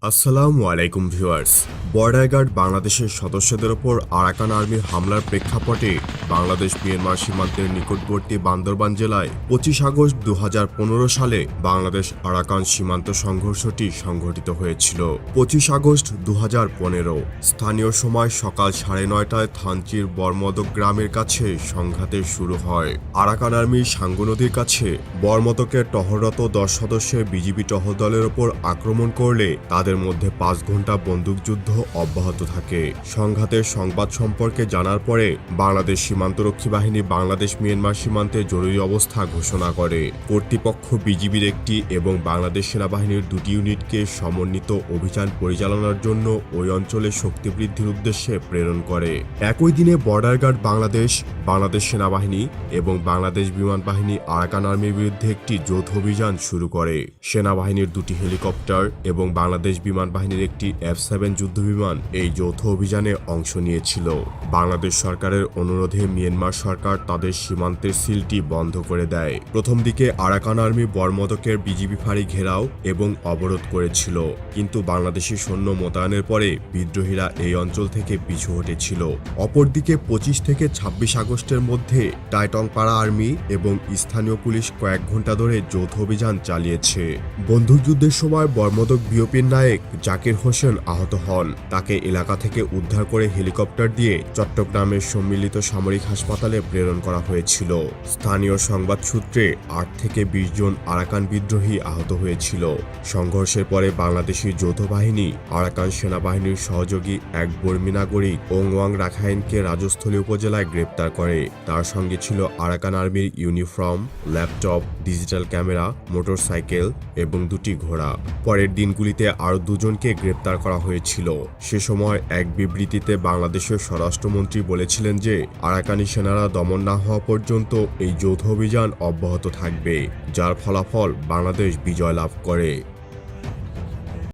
আসসালামু আলাইকুম viewers. Border guard বাংলাদেশের সদস্যদের ওপর আরাকান আর্মির হামলার প্রেক্ষাপটে বাংলাদেশ মিয়ানমার সীমান্তের নিকটবর্তী বান্দরবান জেলায় 25 আগস্ট 2015 সালে বাংলাদেশ আরাকান সীমান্ত সংঘর্ষটি সংঘটিত হয়েছিল। 25 আগস্ট 2015 স্থানীয় সময় সকাল 9:30টায় থানচির বরমদক গ্রামের কাছে সংঘাতের শুরু হয়। আরাকান আর্মির সাঙ্গু নদীর কাছে বরমদকের টহলরত 10 সদস্যের বিজিবি টহল দলের ওপর আক্রমণ করলে তাদের মধ্যে 5 ঘন্টা বন্দুকযুদ্ধ অব্যাহত থাকে। সংঘাতের সংবাদ সম্পর্কে জানার পরে বাংলাদেশ সীমান্তরক্ষী বাহিনী বাংলাদেশ মিয়ানমার সীমান্তে জরুরি অবস্থা ঘোষণা করে। কর্তৃপক্ষ বিজিবির একটি এবং বাংলাদেশ সেনাবাহিনীর 2টি ইউনিটকে সমন্বিত অভিযান পরিচালনার জন্য ওই অঞ্চলে শক্তি বৃদ্ধির উদ্দেশ্যে প্রেরণ করে। একই দিনে বর্ডার গার্ড বাংলাদেশ সেনাবাহিনী এবং বাংলাদেশ বিমান বাহিনী আরাকান আর্মির বিরুদ্ধে একটি যৌথ অভিযান শুরু করে। সেনাবাহিনীর 2টি হেলিকপ্টার এবং বাংলাদেশ বিমান বাহিনীর একটি F-7 যুদ্ধবিমান এই যৌথ অভিযানে অংশ নিয়েছিল। বাংলাদেশ সরকারের অনুরোধে মিয়ানমার সরকার তাদের সীমান্তের সিলটি বন্ধ করে দেয়। প্রথম দিকে আরাকান আর্মি বরমদকের বিজিবি ফাঁড়ি ঘেরাও এবং অবরোধ করেছিল, কিন্তু বাংলাদেশি সৈন্য মোতায়েনের পরে বিদ্রোহীরা এই অঞ্চল থেকে পিছু হটেছিল। অপরদিকে 25 থেকে 26 আগস্টের মধ্যে টাইটংপাড়া আর্মি এবং স্থানীয় পুলিশ কয়েক ঘন্টা ধরে যৌথ অভিযান চালিয়েছে। বন্দুকযুদ্ধের সময় বরমদক বিওপির নায়েক জাকির হোসেন আহত হন। তাকে এলাকা থেকে উদ্ধার করে হেলিকপ্টার দিয়ে চট্টগ্রামের সম্মিলিত সামরিক হাসপাতালে প্রেরণ করা হয়েছিল। স্থানীয় সংবাদ সূত্রে 8 থেকে 20 জন আরাকান বিদ্রোহী আহত হয়েছিল। সংঘর্ষের পরে বাংলাদেশি যৌথ বাহিনী আরাকান সেনাবাহিনীর সহযোগী এক বর্মী নাগরিক ওংওয়াং রাখাইনকে রাজস্থলী উপজেলায় গ্রেপ্তার করে। তার সঙ্গে ছিল আরাকান আর্মির uniform, laptop, digital camera, motorcycle এবং 2টি ঘোড়া। পরের দিনগুলিতে আরও 2 জনকে গ্রেপ্তার করা হয়েছিল। সে সময় এক বিবৃতিতে বাংলাদেশের স্বরাষ্ট্রমন্ত্রী বলেছিলেন যে আরাকানি সেনারা দমন না হওয়া পর্যন্ত এই যৌথ অভিযান অব্যাহত থাকবে, যার ফলাফল বাংলাদেশ বিজয় লাভ করে।